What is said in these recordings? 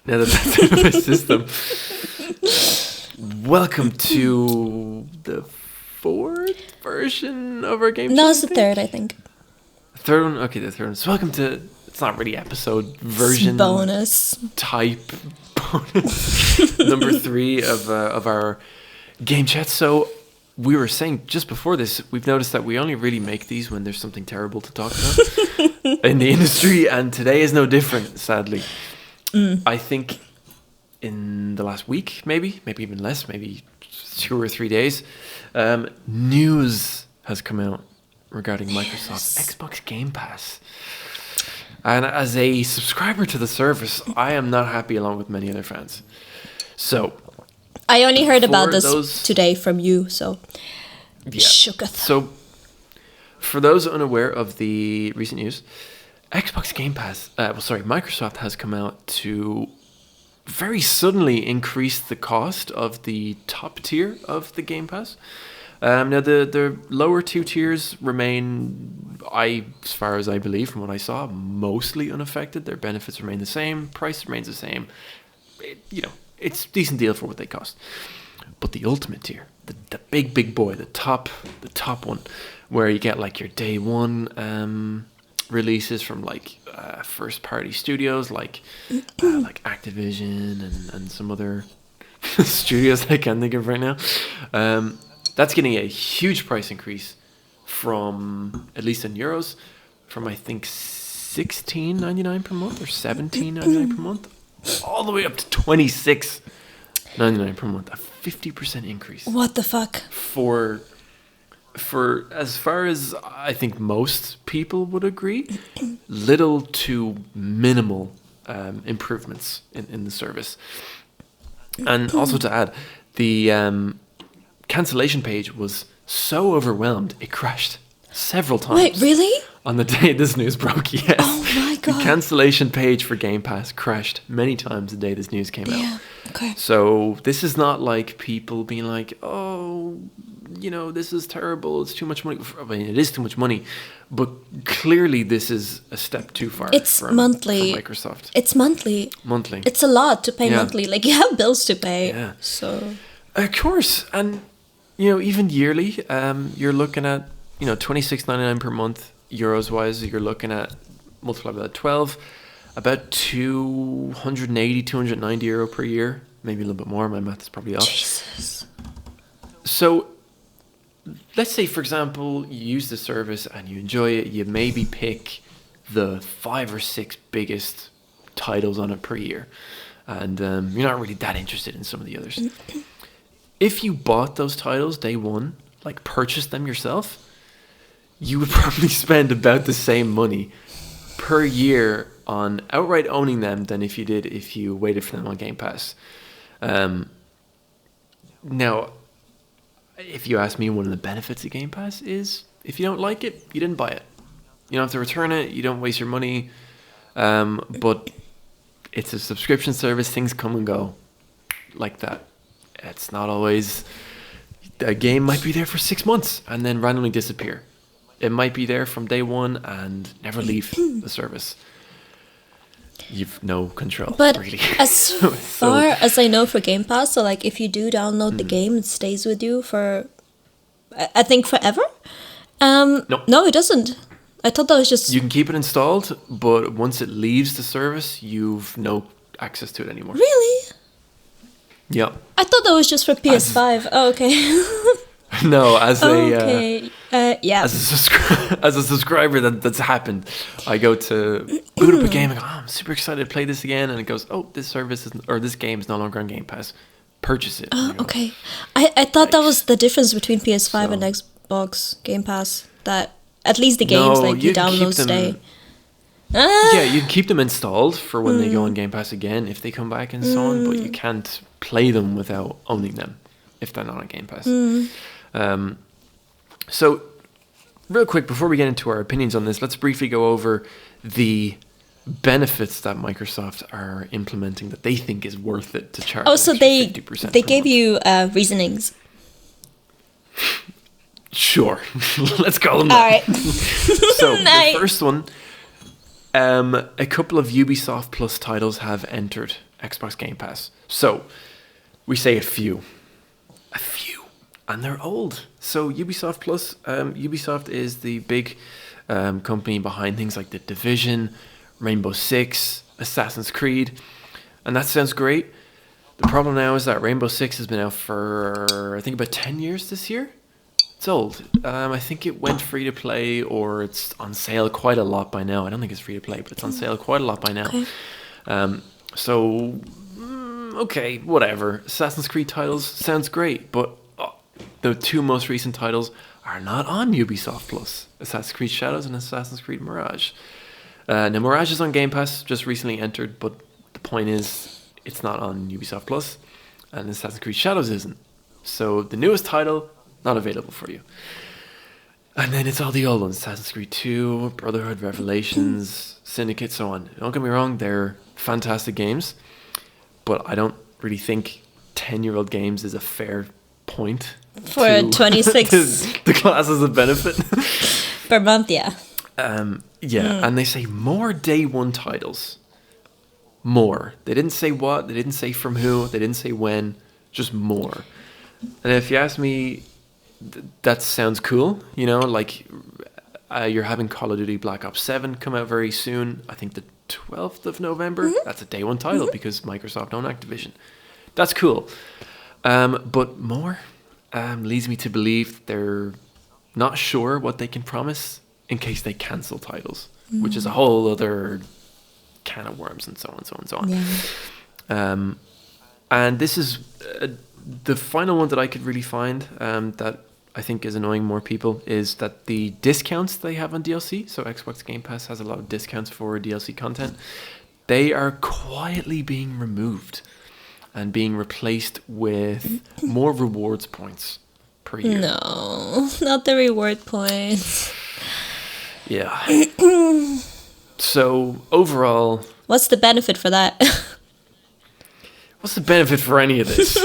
Now that that's out of my system. Welcome to the 4th version of our game. No, it's the 3rd, I think. Third one? Okay, the 3rd one. So welcome to, it's not really episode, version. Bonus. Type bonus. Number 3 of our game chat. So we were saying just before this, we've noticed that we only really make these when there's something terrible to talk about in the industry. And today is no different, sadly. I think in the last week, maybe even less, maybe 2 or 3 days, news has come out regarding Microsoft's Xbox Game Pass. And as a subscriber to the service, I am not happy along with many other fans. So I only heard about this today from you, so shooketh. So for those unaware of the recent news, Xbox Game Pass, Microsoft has come out to very suddenly increase the cost of the top tier of the Game Pass. Now the lower 2 tiers remain, as far as I believe from what I saw, mostly unaffected. Their benefits remain the same, price remains the same. It's a decent deal for what they cost. But the ultimate tier, the big boy, the top one, where you get like your day one releases from like first party studios like Activision and some other studios I can't think of right now. That's getting a huge price increase from, at least in euros, from I think $16.99 per month or $17.99 per month, all the way up to $26.99 per month. A 50% increase. What the fuck? For as far as I think most people would agree, little to minimal improvements in the service. And also to add, the cancellation page was so overwhelmed it crashed several times. Wait, really? On the day this news broke, yes. Oh my god. The cancellation page for Game Pass crashed many times the day this news came out. Yeah, okay. So this is not like people being like, oh, this is terrible, it's too much money. I mean, it is too much money, but clearly this is a step too far. It's monthly. From Microsoft. It's monthly. Monthly. It's a lot to pay monthly. Like, you have bills to pay. Yeah. So. Of course. And, even yearly, you're looking at, $26.99 per month, euros wise. You're looking at, multiply by that 12, about 280, 290 euro per year. Maybe a little bit more. My math is probably off. Jesus. So, let's say, for example, you use the service and you enjoy it. You maybe pick the 5 or 6 biggest titles on it per year. And you're not really that interested in some of the others. If you bought those titles day one, like purchased them yourself, you would probably spend about the same money per year on outright owning them than if you waited for them on Game Pass. Now, if you ask me, one of the benefits of Game Pass is if you don't like it, you didn't buy it. You don't have to return it. You don't waste your money. But it's a subscription service. Things come and go like that. It's not always... A game might be there for 6 months and then randomly disappear. It might be there from day one and never leave the service. You've no control, but really. As far as I know for Game Pass, so like if you do download the game, it stays with you for, I think, forever? No, it doesn't. I thought that was just... You can keep it installed, but once it leaves the service, you've no access to it anymore. Really? Yeah. I thought that was just for PS5. Okay. No, as a subscriber, that's happened. I go to boot up a game and go, I'm super excited to play this again, and it goes, this game is no longer on Game Pass. Purchase it. Oh, okay. I thought that was the difference between PS5 and Xbox Game Pass. That at least the games you download stay. Yeah, you can keep them installed for when they go on Game Pass again if they come back and so on, but you can't play them without owning them if they're not on Game Pass. So, real quick, before we get into our opinions on this, let's briefly go over the benefits that Microsoft are implementing that they think is worth it to charge. Oh, so they 50% gave you reasonings. Sure. Let's call them All that. right. So, the first one, a couple of Ubisoft Plus titles have entered Xbox Game Pass. So we say a few, and they're old. So Ubisoft Plus, Ubisoft is the big company behind things like The Division, Rainbow Six, Assassin's Creed, and that sounds great. The problem now is that Rainbow Six has been out for, I think, about 10 years this year. It's old. I think it went free to play, or it's on sale quite a lot by now. I don't think it's free to play, but it's on sale quite a lot by now. Okay. Okay, whatever. Assassin's Creed titles sounds great, but the two most recent titles are not on Ubisoft Plus. Assassin's Creed Shadows and Assassin's Creed Mirage. Now, Mirage is on Game Pass, just recently entered, but the point is, it's not on Ubisoft Plus, and Assassin's Creed Shadows isn't. So the newest title, not available for you. And then it's all the old ones: Assassin's Creed 2, Brotherhood, Revelations, Syndicate, so on. Don't get me wrong, they're fantastic games, but I don't really think 10-year-old games is a fair point for a 26 the class as a benefit per month. And they say more day one titles. More. They didn't say what, they didn't say from who, they didn't say when, just more. And if you ask me, that sounds cool, you know, like you're having Call of Duty Black Ops 7 come out very soon. I think the 12th of November. That's a day one title because Microsoft own Activision. That's cool. But more leads me to believe they're not sure what they can promise in case they cancel titles, which is a whole other can of worms, and so on, so on, so on. Yeah. And this is the final one that I could really find that I think is annoying more people, is that the discounts they have on DLC, so Xbox Game Pass has a lot of discounts for DLC content, they are quietly being removed and being replaced with more rewards points per year. No, not the reward points. Yeah. So overall, what's the benefit for that? What's the benefit for any of this?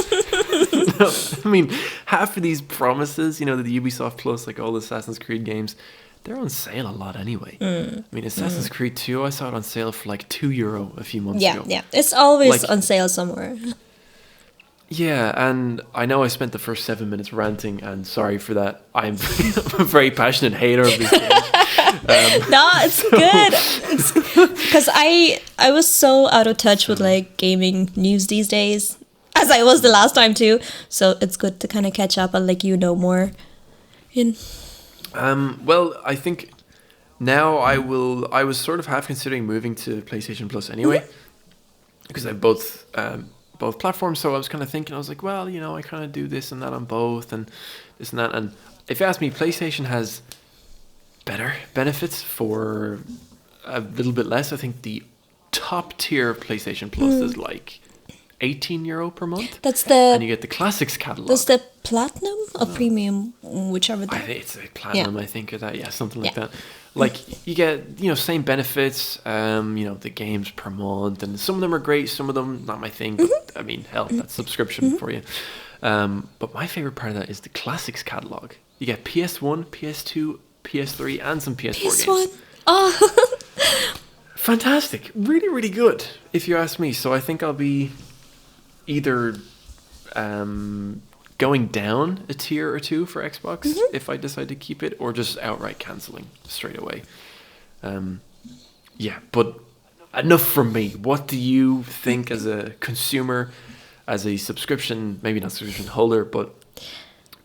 No, I mean, half of these promises, you know, the Ubisoft Plus, like all the Assassin's Creed games, they're on sale a lot anyway. I mean, Assassin's Creed 2, I saw it on sale for like €2 a few months ago. Yeah, it's always on sale somewhere. Yeah, and I know I spent the first 7 minutes ranting, and sorry for that. I'm a very passionate hater of these games. No, it's good. Because I was so out of touch with like gaming news these days, as I was the last time too. So it's good to kind of catch up and like more. Well, I think now I was sort of half considering moving to PlayStation Plus anyway, because I have both platforms. So I was kind of thinking, I was like, well, you know, I kind of do this and that on both, and this and that. And if you ask me, PlayStation has better benefits for a little bit less. I think the top tier of PlayStation Plus is like €18 per month. And you get the classics catalog. That's the platinum or premium, whichever. I think it's a platinum. I think of that. Yeah, something like that. Like you get, you know, same benefits. You know, the games per month, and some of them are great. Some of them not my thing. But I mean, hell, that's subscription for you. But my favorite part of that is the classics catalog. You get PS1, PS2, PS3, and some PS4 games. Oh. Fantastic. Really, really good, if you ask me. So I think I'll be either going down a tier or two for Xbox if I decide to keep it, or just outright cancelling straight away. Yeah, but enough from me. What do you think as a consumer, as a subscription, maybe not subscription holder, but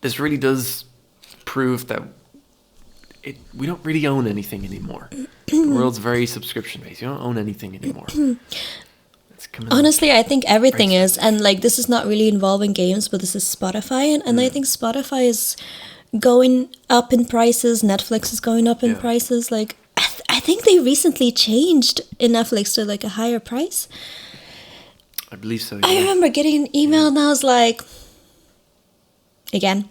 this really does prove that we don't really own anything anymore. The world's very subscription based. You don't own anything anymore. Honestly, I think everything is, and like this is not really involving games, but this is Spotify, and I think Spotify is going up in prices. Netflix is going up in prices. Like I think they recently changed in Netflix to like a higher price. I believe so. Yeah. I remember getting an email and I was like, again.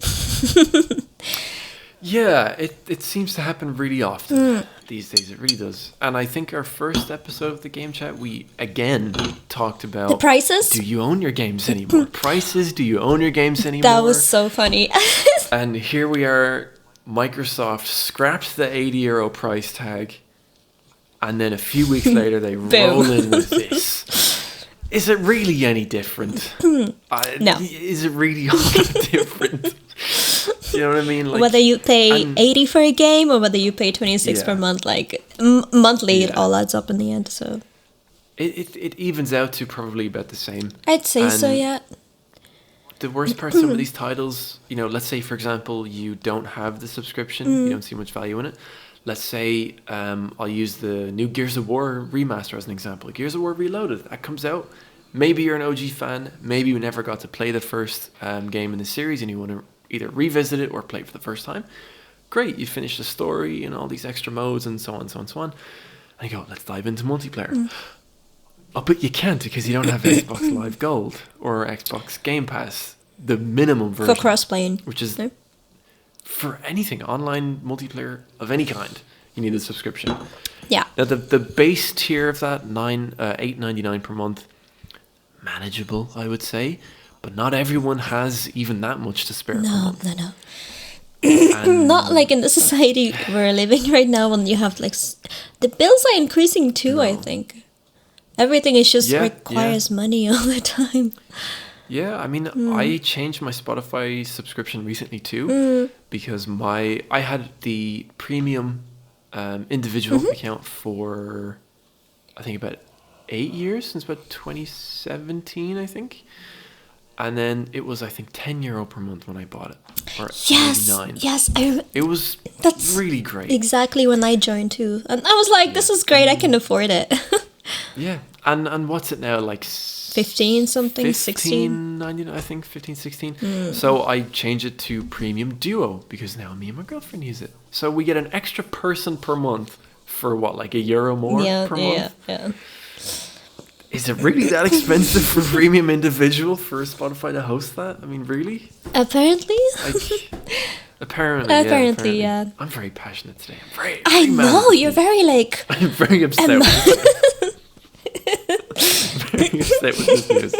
Yeah, it seems to happen really often these days. It really does. And I think our first episode of the Game Chat, we again talked about the prices. Do you own your games anymore? Prices. Do you own your games anymore? That was so funny. And here we are. Microsoft scrapped the €80 price tag, and then a few weeks later they roll in with this. Is it really any different? No. Is it really all that different? You know what I mean? Like, whether you pay 80 for a game or whether you pay 26 per month, like monthly, it all adds up in the end. So it evens out to probably about the same. I'd say so, yeah. The worst part, some of these titles, you know, let's say, for example, you don't have the subscription, you don't see much value in it. Let's say I'll use the new Gears of War remaster as an example. Gears of War Reloaded, that comes out. Maybe you're an OG fan. Maybe you never got to play the first game in the series and you want to either revisit it or play it for the first time. Great, you finish the story and all these extra modes and so on, so on, so on. And you go, let's dive into multiplayer. Oh, but you can't because you don't have Xbox Live Gold or Xbox Gamepass, the minimum version. For cross-playing. Which is... For anything, online multiplayer of any kind, you need a subscription. Yeah. Now the base tier of that, $8.99 per month, manageable, I would say, but not everyone has even that much to spare. No. Not like in the society we're living right now, when you have like the bills are increasing too. I think everything is just requires money all the time. Yeah, I mean, I changed my Spotify subscription recently too, because I had the premium individual account for, I think, about 8 years, since about 2017, I think. And then it was, I think, €10 per month when I bought it. Or yes, 89. Yes. That's really great. Exactly when I joined too. And I was like, this is great, I can afford it. Yeah, and what's it now, like 15 something, 16? 15.99, I think, 15, 16. So I changed it to Premium Duo because now me and my girlfriend use it. So we get an extra person per month for what, like €1 more per month? Yeah. Is it really that expensive for Premium Individual for Spotify to host that? I mean, really? Apparently. Apparently, yeah. I'm very passionate today. I'm very I know, you're very like... I'm very upset with this. Very upset with this news.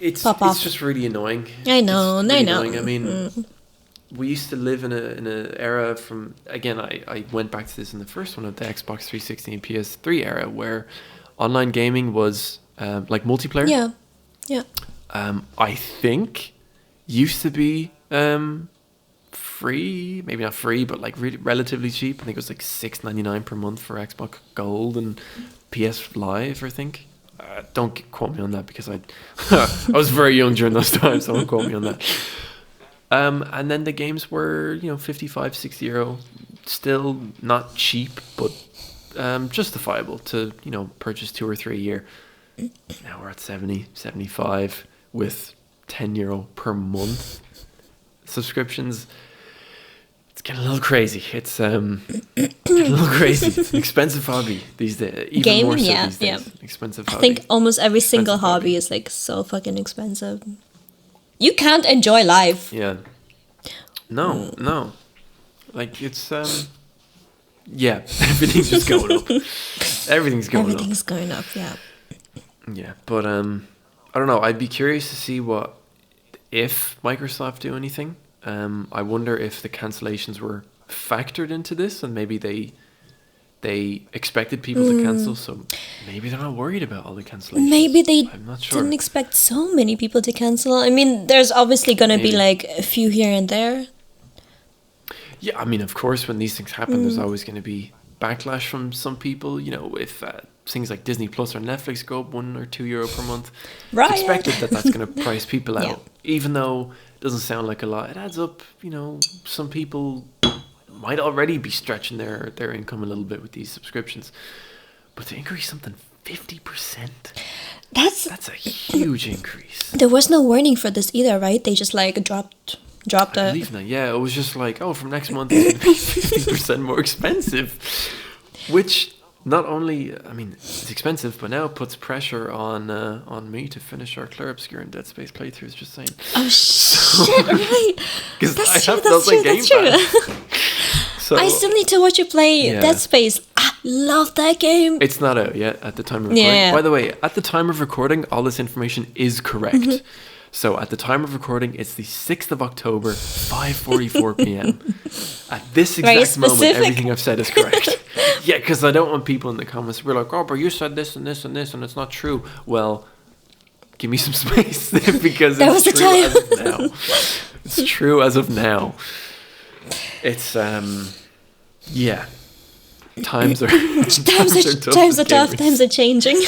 It's just really annoying. I know, I mean, we used to live in an era from, again, I went back to this in the first one of the Xbox 360 and PS3 era, where online gaming was like multiplayer. Yeah. I think used to be free, maybe not free, but like really relatively cheap. I think it was like $6.99 per month for Xbox Gold and PS Live, I think. Don't quote me on that because I was very young during those times, so don't quote me on that. And then the games were, €55, €60, still not cheap, but justifiable to, purchase 2 or 3 a year. Now we're at 70, 75 with €10 per month subscriptions. It's getting a little crazy. It's getting a little crazy. It's an expensive hobby these days. Even Gaming, more so yeah, these days. yeah. Expensive hobby. I think almost every single hobby is like so fucking expensive. You can't enjoy life. Yeah. No. Like it's yeah, everything's just going up. Everything's going up, yeah. Yeah, but I don't know. I'd be curious to see if Microsoft do anything. I wonder if the cancellations were factored into this, and maybe they expected people to cancel, so maybe they're not worried about all the cancellations. Maybe they I'm not sure. didn't expect so many people to cancel. I mean, there's obviously going to be like a few here and there. Yeah, I mean, of course, when these things happen, there's always going to be backlash from some people. If things like Disney Plus or Netflix go up €1 or €2 per month, right? It's expected that's going to price people out. Yeah. Even though it doesn't sound like a lot, it adds up. Some people might already be stretching their income a little bit with these subscriptions, but to increase something 50%, that's a huge increase. There was no warning for this either, right? They just like dropped I believe not. Yeah, it was just like, from next month it's going to be 50% more expensive, which not only, I mean, it's expensive, but now it puts pressure on me to finish our Claire Obscure and Dead Space playthroughs, just saying. Oh, shit, right. Because I have those like Gamepass. So I still need to watch you play Dead Space. I love that game. It's not out yet at the time of recording. Yeah. By the way, at the time of recording, all this information is correct. So at the time of recording, it's the 6th of October, 5:44 p.m. At this exact moment, everything I've said is correct. Yeah, because I don't want people in the comments who are like, oh, but you said this and this and this, and it's not true. Well, give me some space, because That was the it's true time. as of now. It's true as of now. It's, yeah. Times are Times are tough. Times are changing.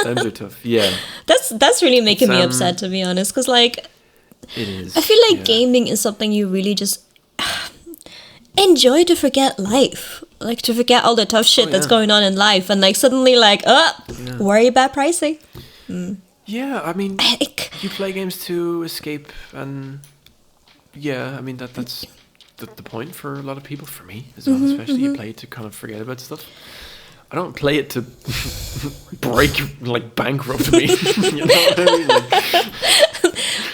Times are tough. Yeah, That's really making me upset, to be honest. Because like, it is. I feel like gaming is something you really just enjoy to forget life, like to forget all the tough shit that's going on in life, and like suddenly like, worry about pricing. Yeah, I mean, you play games to escape, and yeah, I mean that's the point for a lot of people. For me as well, especially you play it to kind of forget about stuff. I don't play it to bankrupt me. You know what I mean?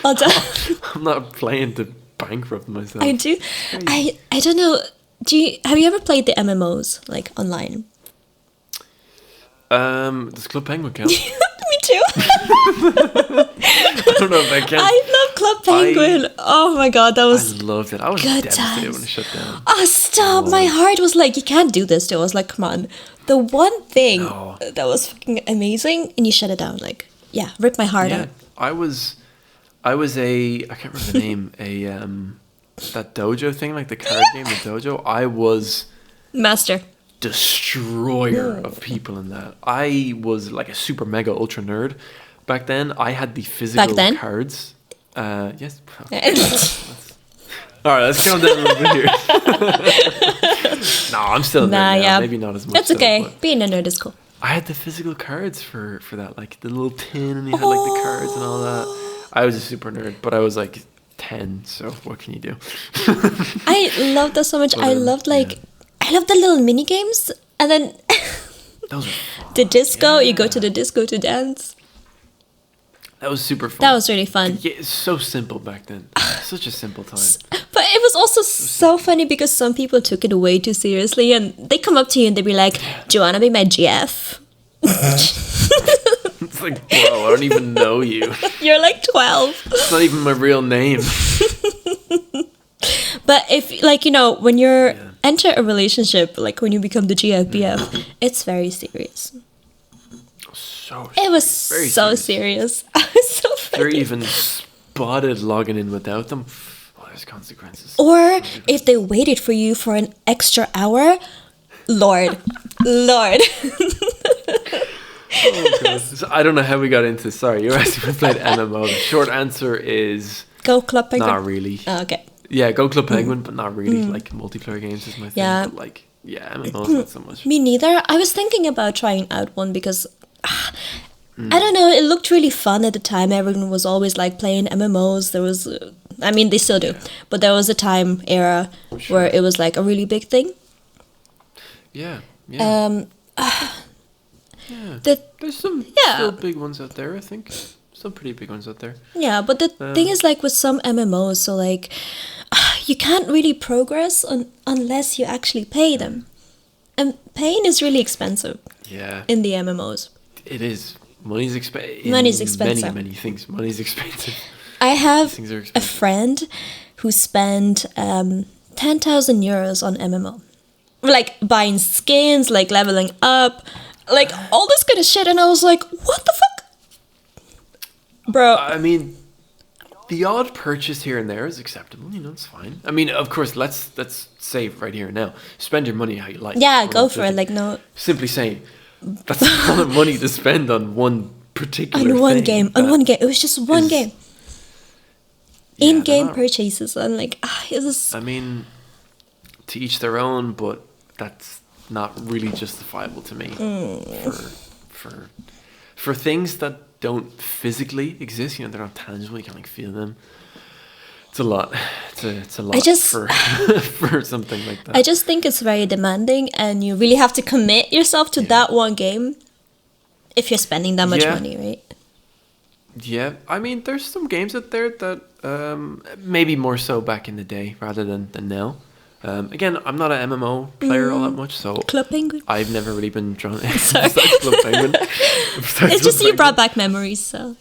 Like, I'm not playing to bankrupt myself. I do. I don't know. Have you ever played the MMOs like online? Does Club Penguin count? Me too. I don't know if that counts. I love Club Penguin. Oh my god, that was. I loved it. I was good devastated times. when it shut down. Oh stop! My heart was like, you can't do this to us. Like, come on. The one thing that was fucking amazing, and you shut it down. Like, yeah, rip my heart out. I was I can't remember the name, that dojo thing, like the card game, the dojo. I was Master. Destroyer of people in that. I was like a super mega ultra nerd back then. I had the physical cards. Yes. All right, let's count down a little bit here. No, I'm still a nerd now. Yeah. Maybe not as much. That's okay. Being a nerd is cool. I had the physical cards for that, like the little tin, and you had like the cards and all that. I was a super nerd, but I was like 10, so what can you do? I loved that so much. I loved I loved the little mini games, and then those were fun. The disco. You go to the disco to dance. That was super fun. That was really fun. Yeah, it's so simple back then. Such a simple time. But it was also so funny because some people took it way too seriously, and they come up to you and they be like, "Do you wanna be my GF?" It's like, bro, I don't even know you. You're like 12. It's not even my real name. But if, like, you know, when you're enter a relationship, like when you become the GFBF, it's very serious. It was so serious. I was so funny. They're even spotted logging in without them. Oh, there's consequences. Or if they waited for you for an extra hour, Lord. Oh, God. So I don't know how we got into this. Sorry, you asked if we played MMO. The short answer is Go Club Penguin. Not really. Oh, okay. Yeah, Go Club Penguin, but not really. Like multiplayer games is my thing. Yeah. But like, yeah, MMOs not so much. Me neither. I was thinking about trying out one because I don't know. It looked really fun at the time. Everyone was always like playing MMOs. There was, I mean, they still do, but there was a era where it was like a really big thing. Yeah. There's some still big ones out there, I think. Some pretty big ones out there. Yeah, but the thing is, like, with some MMOs, so, like, you can't really progress unless you actually pay them. And paying is really expensive. Yeah. In the MMOs. It is. Money's expensive. Many things. Money's expensive. I have a friend who spent 10,000 euros on MMO. Like, buying skins, like, leveling up, like, all this kind of shit. And I was like, what the fuck? Bro. I mean, the odd purchase here and there is acceptable. You know, it's fine. I mean, of course, let's say right here and now. Spend your money how you like. Yeah, go for it. Like, no. Simply saying, that's a lot of money to spend on one particular thing. On one game. It was just one game. In-game purchases. And like, it was... I mean, to each their own, but that's not really justifiable to me. For things that don't physically exist, you know, they're not tangible, you can't like feel them. It's a lot. It's a lot for something like that. I just think it's very demanding, and you really have to commit yourself to that one game if you're spending that much money, right? Yeah, I mean, there's some games out there that maybe more so back in the day rather than now. Again, I'm not an MMO player all that much, so Club Penguin. I've never really been drawn. Sorry. Club Penguin. It's just you brought back memories, so.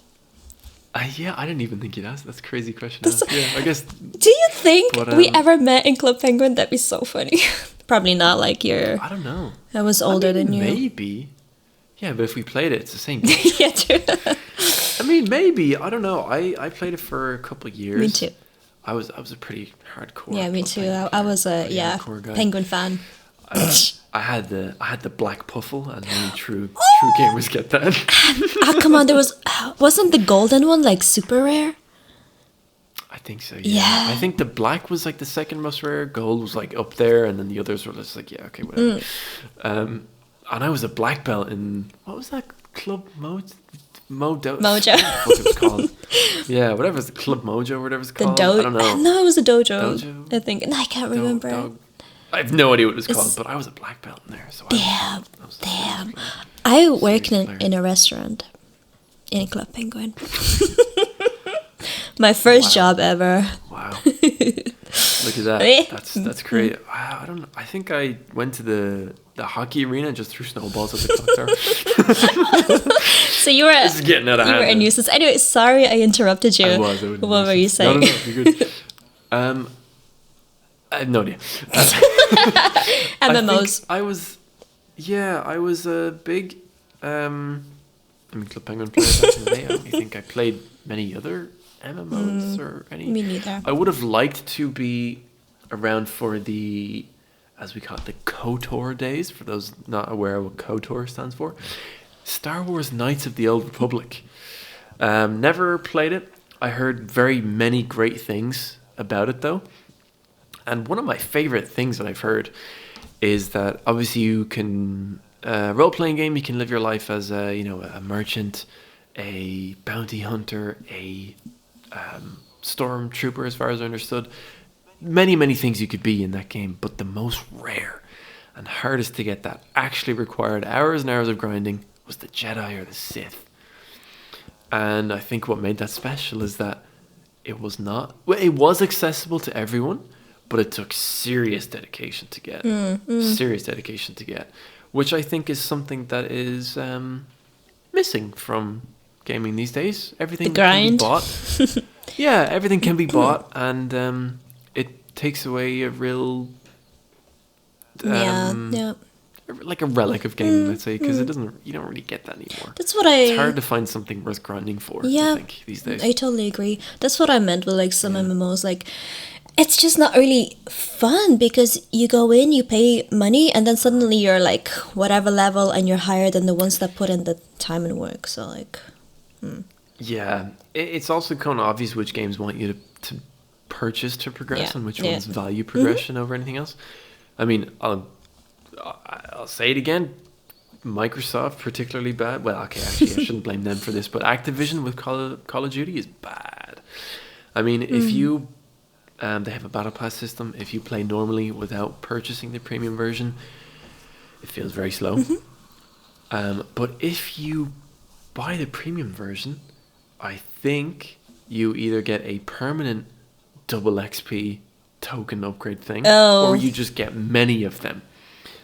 Yeah, I didn't even think you'd ask. That's a crazy question. Yeah, I guess. Do you think we ever met in Club Penguin? That'd be so funny. Probably not like I don't know. I was older than you. Maybe. Yeah, but if we played it, it's the same game. Yeah, true. I mean, maybe. I don't know. I played it for a couple of years. Me too. I was a pretty hardcore. Yeah, me too. I was a hardcore guy. Penguin fan. I had the black puffle, and only true gamers get that. Come on, wasn't the golden one like super rare? I think so. Yeah. I think the black was like the second most rare. Gold was like up there, and then the others were just like, yeah, okay, whatever. And I was a black belt in what was that club Mojo? What the fuck it was called? Yeah, whatever it's Club Mojo, or whatever it's called. I don't know. No, it was a dojo. I think. No, I can't remember. I have no idea what it was called, but I was a black belt in there. So damn. I worked in a restaurant in Club Penguin. My first job ever. Wow. Look at that. That's great. I don't know. I think I went to the hockey arena and just threw snowballs at the clock tower. So you were this is getting out of hand. You were a nuisance. Anyway, sorry I interrupted you. I was. What were you saying? No, you're good. I have no idea. MMOs. I was a big Club Penguin player back in the day. I don't think I played many other MMOs or any. Me neither. I would have liked to be around for the, as we call it, the KOTOR days. For those not aware of what KOTOR stands for, Star Wars Knights of the Old Republic. Never played it. I heard very many great things about it though. And one of my favorite things that I've heard is that obviously you can role-playing game. You can live your life as a merchant, a bounty hunter, a stormtrooper, as far as I understood. Many things you could be in that game, but the most rare and hardest to get that actually required hours and hours of grinding was the Jedi or the Sith. And I think what made that special is that it was accessible to everyone, but it took serious dedication to get. Serious dedication to get, which I think is something that is missing from gaming these days. Everything can be bought. Yeah, everything can be bought, and it takes away a real like a relic of gaming, let's say, because you don't really get that anymore. It's hard to find something worth grinding for. I think these days. I totally agree. That's what I meant with like some MMOs. Like, it's just not really fun because you go in, you pay money, and then suddenly you're like whatever level, and you're higher than the ones that put in the time and work. So like, yeah, it's also kind of obvious which games want you to purchase to progress, and which ones value progression over anything else. I mean, I'll say it again. Microsoft particularly bad. Well, okay, actually, I shouldn't blame them for this, but Activision with Call of Duty is bad. I mean, if you they have a battle pass system. If you play normally without purchasing the premium version, it feels very slow. But if you buy the premium version, I think you either get a permanent double XP token upgrade thing, or you just get many of them.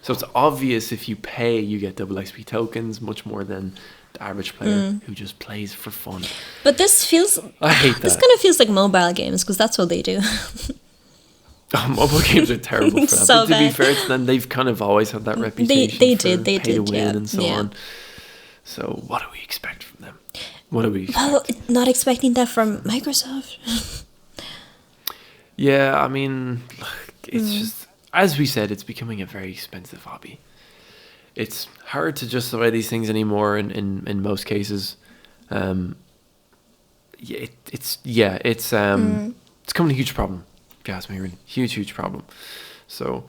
So it's obvious if you pay, you get double XP tokens, much more than the average player who just plays for fun. But this feels... I hate that. This kind of feels like mobile games, because that's what they do. Mobile games are terrible for that. So but to be fair to them, they've kind of always had that reputation they for did, pay to win yeah. and so on. So what do we expect from them? What do we expect? Well, not expecting that from Microsoft. Yeah, I mean, it's just, as we said, it's becoming a very expensive hobby. It's hard to justify these things anymore in most cases. It's becoming a huge problem. If you ask me, really huge problem. So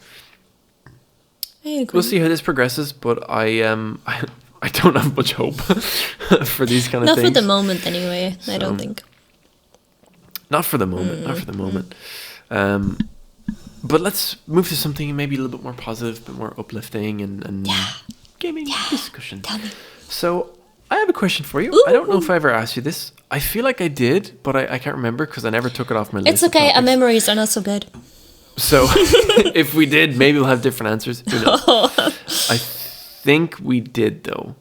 I agree. We'll see how this progresses, but I don't have much hope for these kind of things. Not for the moment, anyway. So, I don't think. Not for the moment. Not for the moment. But let's move to something maybe a little bit more positive, a bit more uplifting, and gaming discussion. Tell me. So I have a question for you. Ooh. I don't know if I ever asked you this. I feel like I did, but I can't remember because I never took it off my list. It's okay. Our memories are not so good. So if we did, maybe we'll have different answers. Who knows? I think we did, though.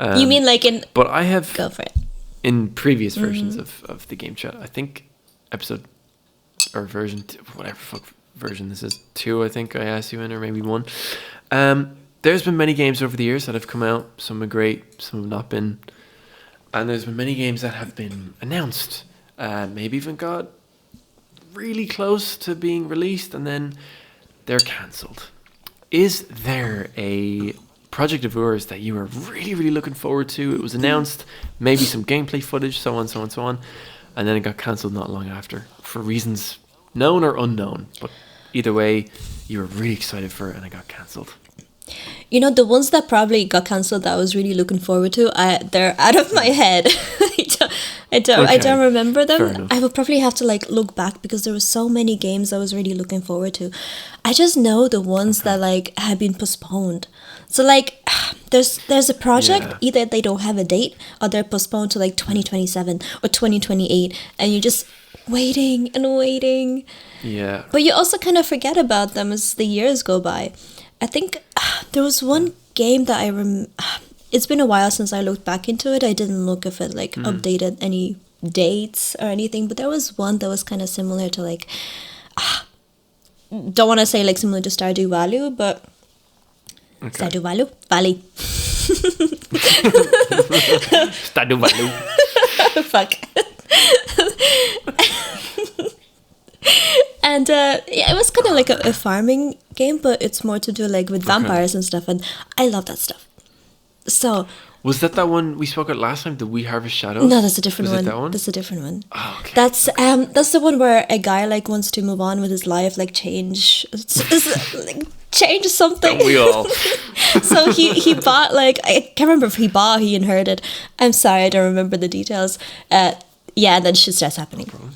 You mean like in... But I have... Go for it. In previous versions of the game chat, I think episode... Or version... version this is. 2, I think I asked you in, or maybe 1. There's been many games over the years that have come out. Some are great, some have not been. And there's been many games that have been announced. Maybe even got really close to being released, and then they're cancelled. Is there a project of yours that you were really, really looking forward to? It was announced, maybe some gameplay footage, so on, so on, so on, and then it got cancelled not long after for reasons known or unknown. But either way, you were really excited for it, and it got cancelled. You know, the ones that probably got cancelled that I was really looking forward to, they're out of my head. I don't remember them. I would probably have to like look back because there were so many games I was really looking forward to. I just know the ones that like have been postponed. So like there's a project, either they don't have a date or they're postponed to like 2027 or 2028, and you're just waiting and waiting. Yeah. But you also kind of forget about them as the years go by. I think there was one game that it's been a while since I looked back into it. I didn't look if it like updated any dates or anything, but there was one that was kind of similar to like, don't want to say like similar to Stardew Valley, but Stardew Valley. Stardew Valley. Fuck. And it was kind of like a farming game, but it's more to do like with vampires and stuff, and I love that stuff. So was that one we spoke about last time, the We Harvest Shadows? No, that's a different one. Was it that one? That's a different one. Oh, okay. That's the one where a guy like wants to move on with his life, like change something. Don't we all? So he bought like, I can't remember if he bought, he inherited. I'm sorry, I don't remember the details. And then shit starts happening. No problem.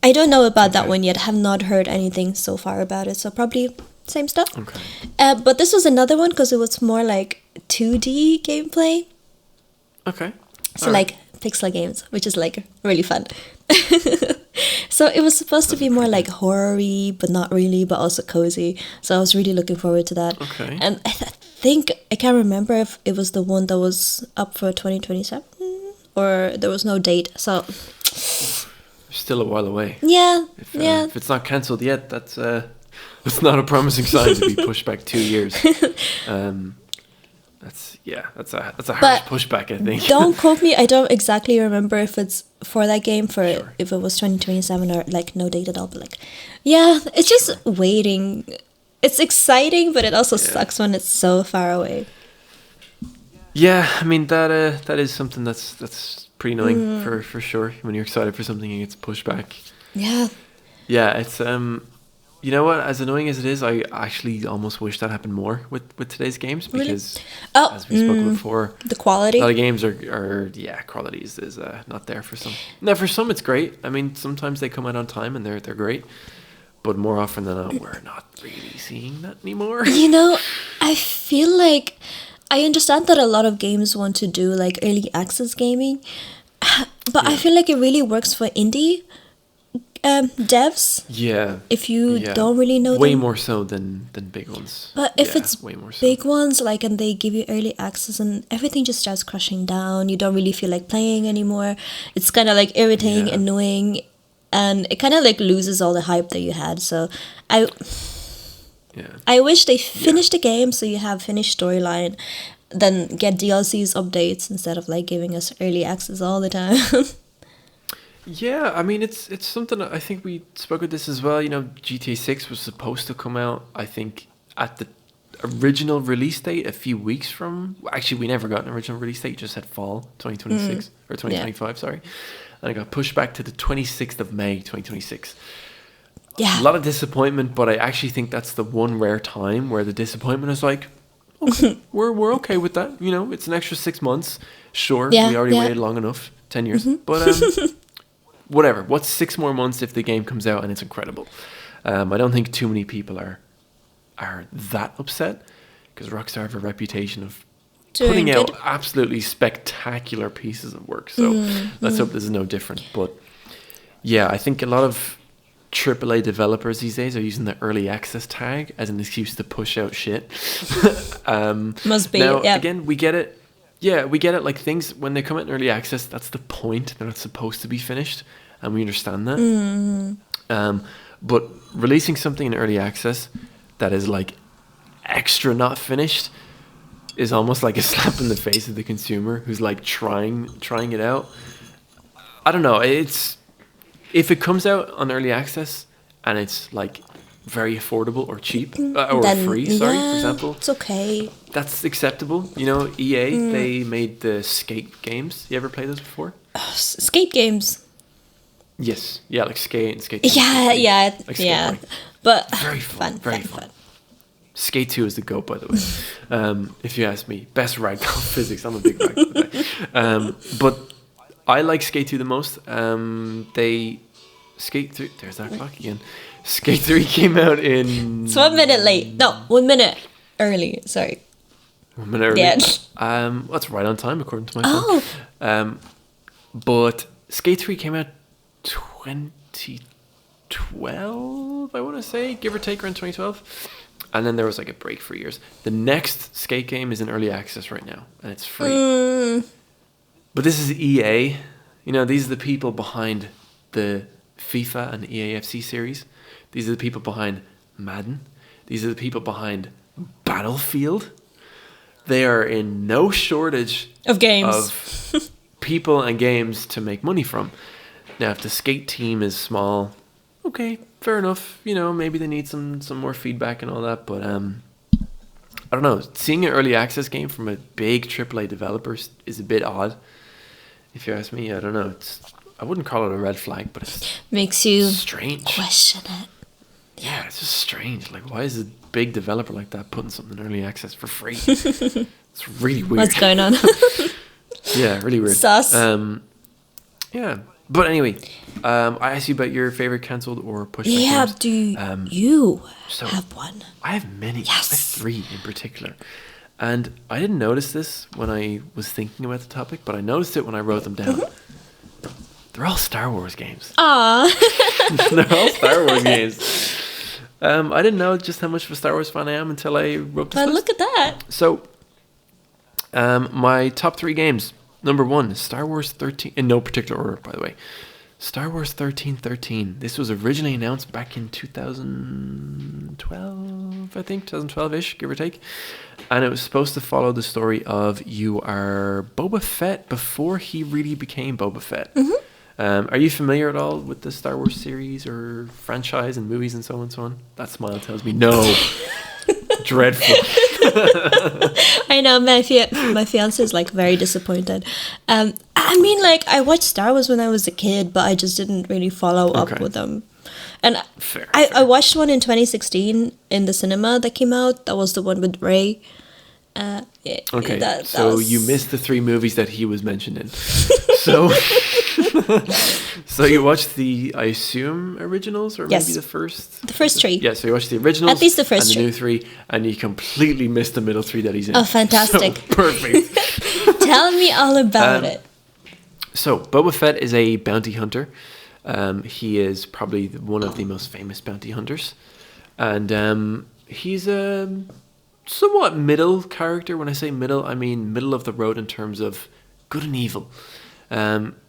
I don't know about that one yet. Have not heard anything so far about it. So probably same stuff. Okay. But this was another one because it was more like 2D gameplay. Okay. So like pixel games, which is like really fun. So it was supposed to be more like horror-y, but not really, but also cozy. So I was really looking forward to that. Okay. And I think, I can't remember if it was the one that was up for 2027 or there was no date. So still a while away. Yeah. If it's not cancelled yet, that's not a promising sign to be pushed back 2 years. That's a harsh pushback, I think. Don't quote me. I don't exactly remember if it's for that game, if it was 2027 or like no date at all. But like, it's just waiting. It's exciting, but it also sucks when it's so far away. Yeah, I mean that is something that's pretty annoying for sure. When you're excited for something and it gets pushed back. Yeah. Yeah, it's you know what? As annoying as it is, I actually almost wish that happened more with today's games because, as we spoke before, the quality. A lot of games are quality is not there for some. Now for some it's great. I mean, sometimes they come out on time and they're great, but more often than not, we're not really seeing that anymore. You know, I feel like I understand that a lot of games want to do like early access gaming, but I feel like it really works for indie devs. Yeah. If you don't really know way them. more so than big ones. But if it's way more so. Big ones, like, and they give you early access and everything just starts crushing down, you don't really feel like playing anymore. It's kind of like irritating, annoying, and it kind of like loses all the hype that you had. So I wish they finished the game so you have finished storyline, then get DLCs, updates, instead of like giving us early access all the time. Yeah, I mean, it's something, I think we spoke of this as well. You know, GTA 6 was supposed to come out, I think, at the original release date a few weeks from... Actually, we never got an original release date, just said fall 2026, or 2025, sorry. And it got pushed back to the 26th of May, 2026. Yeah. A lot of disappointment, but I actually think that's the one rare time where the disappointment is like, okay, we're okay with that. You know, it's an extra 6 months. Sure, we already waited long enough, 10 years. But... whatever. What's 6 more months if the game comes out and it's incredible? I don't think too many people are that upset because Rockstar have a reputation of putting out absolutely spectacular pieces of work. So let's hope this is no different. But yeah, I think a lot of AAA developers these days are using the early access tag as an excuse to push out shit. Must be. Now, again, we get it. Yeah, we get it. Like, things, when they come out in early access, that's the point. They're not supposed to be finished, and we understand that. But releasing something in early access that is like extra not finished is almost like a slap in the face of the consumer who's like trying it out. I don't know. It's if it comes out on early access and it's like very affordable or cheap or Then, free, sorry, for yeah, example, it's okay. that's acceptable. You know, EA they made the Skate games. You ever played those before? Skate games. Yes. Yeah, like Skate and Skate 2. Yeah, yeah, Like yeah. Skate But Very fun, very fun. Skate 2 is the GOAT, by the way. If you ask me, best ragdoll physics. I'm a big ragdoll guy. But I like Skate 2 the most. Skate 3. There's that clock again. Skate 3 came out in. It's 1 minute late. No, 1 minute early. Sorry. 1 minute early. Yeah. That's right on time according to my Oh. phone. But Skate 3 came out 2012, I want to say, give or take around 2012. And then there was like a break for years. The next Skate game is in early access right now, and it's free. But this is EA. You know, these are the people behind the FIFA and EAFC series. These are the people behind Madden. These are the people behind Battlefield. They are in no shortage Of games. of people and games to make money from. Now, if the Skate team is small, okay, fair enough. You know, maybe they need some more feedback and all that. But I don't know. Seeing an early access game from a big AAA developer is a bit odd. If you ask me, I don't know. I wouldn't call it a red flag, but it's Makes you strange. question it. Yeah, it's just strange. Like, why is a big developer like that putting something in early access for free? It's really weird. What's going on? Yeah, really weird. Sus. Yeah. But anyway, I asked you about your favorite cancelled or pushed back Yeah, games. do you so- have one? I have many. Yes. I have 3 in particular. And I didn't notice this when I was thinking about the topic, but I noticed it when I wrote them down. They're all Star Wars games. Aw. They're all Star Wars games. I didn't know just how much of a Star Wars fan I am until I wrote this But list. look at that. So, my top 3 games. Number 1, Star Wars 13, in no particular order, by the way. Star Wars 1313. This was originally announced back in 2012, I think, 2012-ish, give or take. And it was supposed to follow the story of you are Boba Fett before he really became Boba Fett. Are you familiar at all with the Star Wars series or franchise and movies and so on and so on? That smile tells me no. Dreadful. I know my fiance is like very disappointed. I mean, like I watched Star Wars when I was a kid, but I just didn't really follow up Okay. with them. And Fair. I watched one in 2016 in the cinema that came out. That was the one with Rey. Okay, that so was- you missed the 3 movies that he was mentioned in. So, so you watched the, I assume, originals or Yes. maybe the first? The first 3. Yeah, so you watched the originals. At least the first and the 3. new 3, and you completely missed the middle 3 that he's in. Oh, fantastic. So, perfect. Tell me all about it. So, Boba Fett is a bounty hunter. He is probably one of the most famous bounty hunters. And he's a somewhat middle character. When I say middle, I mean middle of the road in terms of good and evil.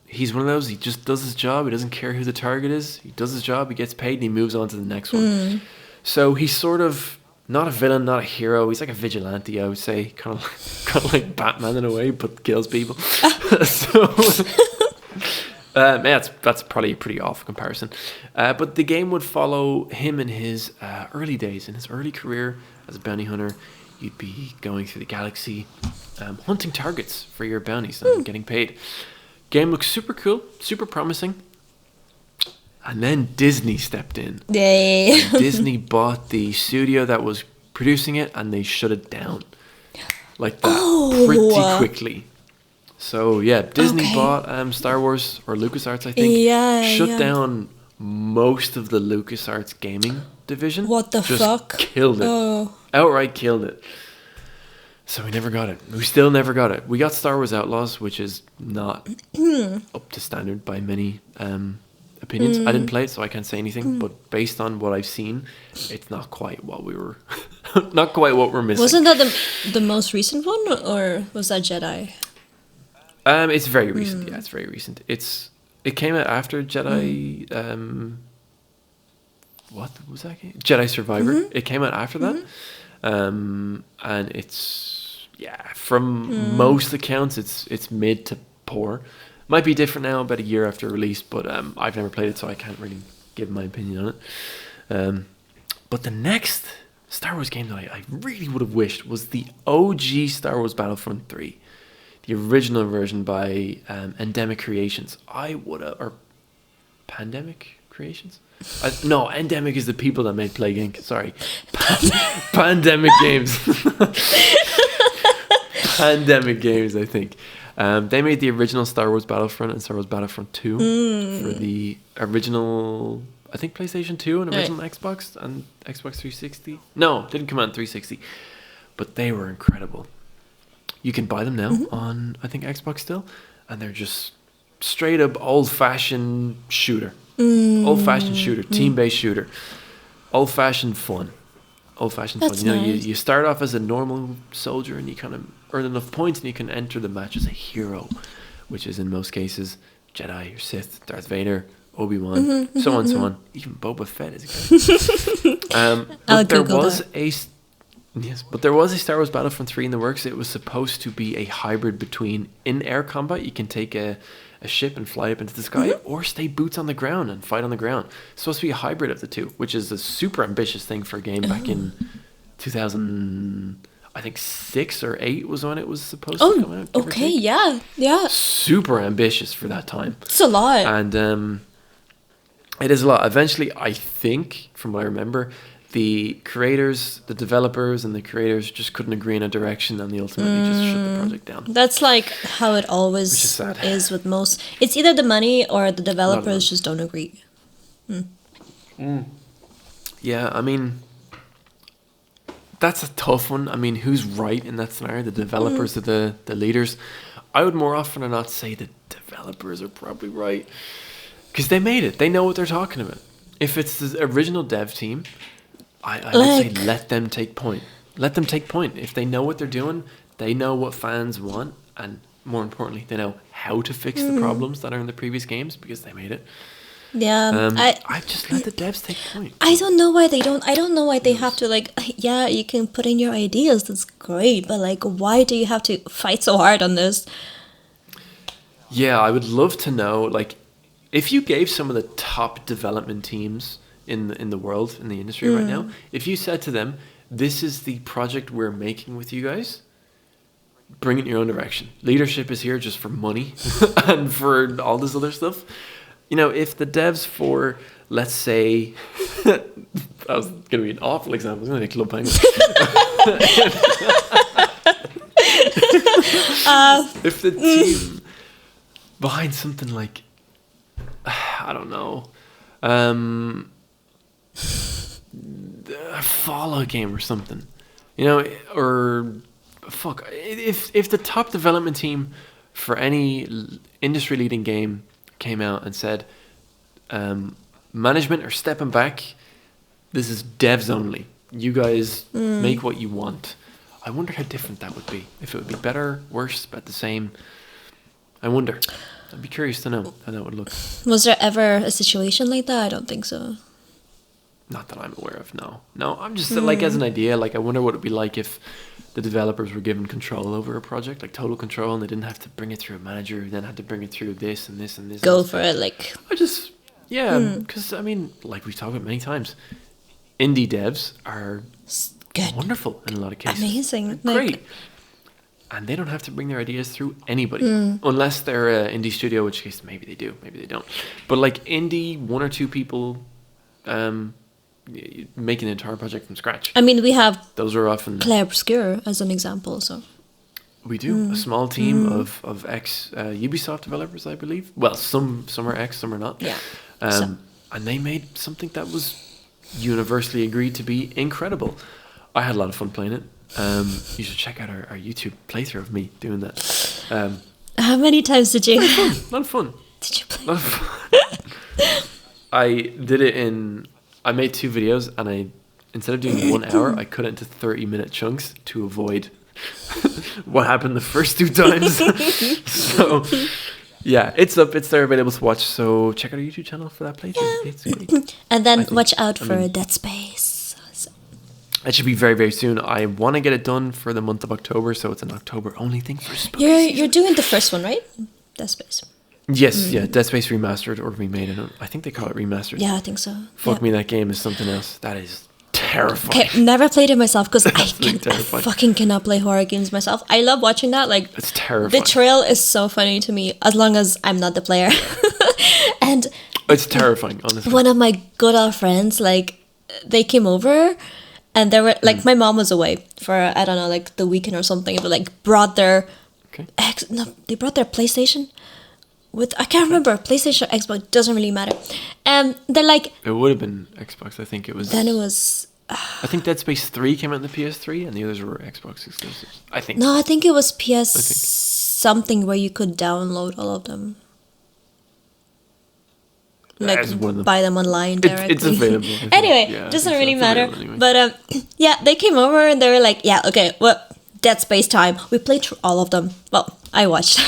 He's one of those, he just does his job. He doesn't care who the target is. He does his job, he gets paid, and he moves on to the next one. So he's sort of not a villain, not a hero. He's like a vigilante, I would say. Kind of like Batman in a way, but kills people. So... yeah, that's probably a pretty awful comparison. But the game would follow him in his early days, in his early career as a bounty hunter. You'd be going through the galaxy, hunting targets for your bounties and getting paid. Game looks super cool, super promising. And then Disney stepped in. Yay. And Disney bought the studio that was producing it, and they shut it down. Like that, pretty quickly. So yeah, Disney Okay. bought Star Wars, or LucasArts, I think. Yeah, Shut yeah. down most of the LucasArts gaming division. What the Just fuck? Killed it. Oh. Outright killed it. So we never got it. We still never got it. We got Star Wars Outlaws, which is not up to standard by many opinions. I didn't play it, so I can't say anything. But based on what I've seen, it's not quite what we were, not quite what we're missing. Wasn't that the most recent one, or was that Jedi? It's very recent. Yeah, it's very recent. It came out after Jedi. what was that game? Jedi Survivor. It came out after that. And it's from most accounts it's mid to poor. Might be different now, about a year after release, but I've never played it, so I can't really give my opinion on it. But the next Star Wars game that I really would have wished was the OG Star Wars Battlefront 3, the original version by Endemic Creations. Or Pandemic Creations? No, Endemic is the people that made Plague Inc. Sorry. Pandemic Games. Pandemic Games, I think. They made the original Star Wars Battlefront and Star Wars Battlefront 2 for the original, I think, PlayStation 2 and original Xbox and Xbox 360. No, didn't come out in 360. But they were incredible. You can buy them now on, I think, Xbox still. And they're just straight up old-fashioned shooter. Old-fashioned shooter, team-based shooter. Old-fashioned fun. That's You know, nice. you start off as a normal soldier and you kind of earn enough points and you can enter the match as a hero, which is in most cases Jedi or Sith, Darth Vader, Obi-Wan, so on. Even Boba Fett is a guy. I'll But there Google was that. but there was a Star Wars Battlefront 3 in the works. It was supposed to be a hybrid between in-air combat. You can take a ship and fly up into the sky, or stay boots on the ground and fight on the ground. It's supposed to be a hybrid of the two, which is a super ambitious thing for a game back in 2000, I think 6 or 8 was when it was supposed to come out. Give or Okay, take. yeah. Super ambitious for that time. It's a lot. And it is a lot. Eventually, I think, from what I remember, the creators, the developers and the creators just couldn't agree on a direction, and they ultimately just shut the project down. That's like how it always Which is sad. is with most. It's either the money or the developers just don't agree. Yeah, I mean, that's a tough one. I mean, who's right in that scenario? The developers or the leaders? I would more often than not say the developers are probably right, because they made it. They know what they're talking about. If it's the original dev team, I would say let them take point. Let them take point. If they know what they're doing, they know what fans want, and more importantly, they know how to fix the problems that are in the previous games because they made it. Yeah, I just let the devs take point. I don't know why they don't. I don't know why they have to, like. Yeah, you can put in your ideas. That's great, but like, why do you have to fight so hard on this? Yeah, I would love to know, like, if you gave some of the top development teams in the world, in the industry right now, if you said to them, this is the project we're making with you guys, bring it in your own direction. Leadership is here just for money and for all this other stuff. You know, if the devs for, let's say, that was going to be an awful example. It's going to be Club Penguin. If the team behind something like, I don't know, a Fallout game or something, you know, or fuck, if the top development team for any industry leading game came out and said, management are stepping back, this is devs only, you guys make what you want, I wonder how different that would be. If it would be better, worse, about the same. I wonder. I'd be curious to know how that would look. Was there ever a situation like that? I don't think so. Not that I'm aware of, no. No, I'm just like, as an idea, like, I wonder what it'd be like if the developers were given control over a project, like total control, and they didn't have to bring it through a manager, then had to bring it through this and this and this. Go and this. for it, like. I just, yeah, because, I mean, like we've talked about many times, indie devs are Good. wonderful in a lot of cases. Amazing. They're Like, great. And they don't have to bring their ideas through anybody. Unless they're an indie studio, which case maybe they do, maybe they don't. But like indie, one or two people making an entire project from scratch. I mean, we have Those are often... Claire Obscure as an example, so. We do. A small team of ex Ubisoft developers, I believe. Well, some are ex, some are not. Yeah. And they made something that was universally agreed to be incredible. I had a lot of fun playing it. You should check out our YouTube playthrough of me doing that. How many times did you? A lot of fun. Did you play? A lot of fun. I did it in... I made 2 videos, and instead of doing 1 hour, I cut it into 30-minute chunks to avoid what happened the first 2 times. So Yeah, it's up. It's there available to watch. So check out our YouTube channel for that playthrough. It's great. And then I think- watch out I for mean- Dead Space. So- It should be very, very soon. I want to get it done for the month of October, so it's an October only thing for spooky season. You're doing the first one, right? Dead Space. Yes, yeah, Dead Space Remastered or remade. I think they call it remastered. Yeah, I think so. Fuck Yeah. me, that game is something else. That is terrifying. Okay, never played it myself because I Absolutely terrifying. fucking cannot play horror games myself. I love watching that. Like, It's terrifying. the trail is so funny to me as long as I'm not the player. And It's terrifying, honestly. one of my good old friends, like, they came over and they were like, my mom was away for, I don't know, like the weekend or something, but like brought their Okay. they brought their PlayStation with, I can't remember, PlayStation or Xbox, doesn't really matter. They're like, It would have been Xbox. I think it was. then it was, I think Dead Space 3 came out on the PS3 and the others were Xbox exclusives. I think. no, I think it was PS think. something where you could download all of them. Like, As one of them. buy them online directly. It's available. I think. Anyway, Yeah, I doesn't think so. really It's matter. available anyway. But yeah, they came over and they were like, yeah, okay, well, Dead Space time. We played through all of them. Well, I watched.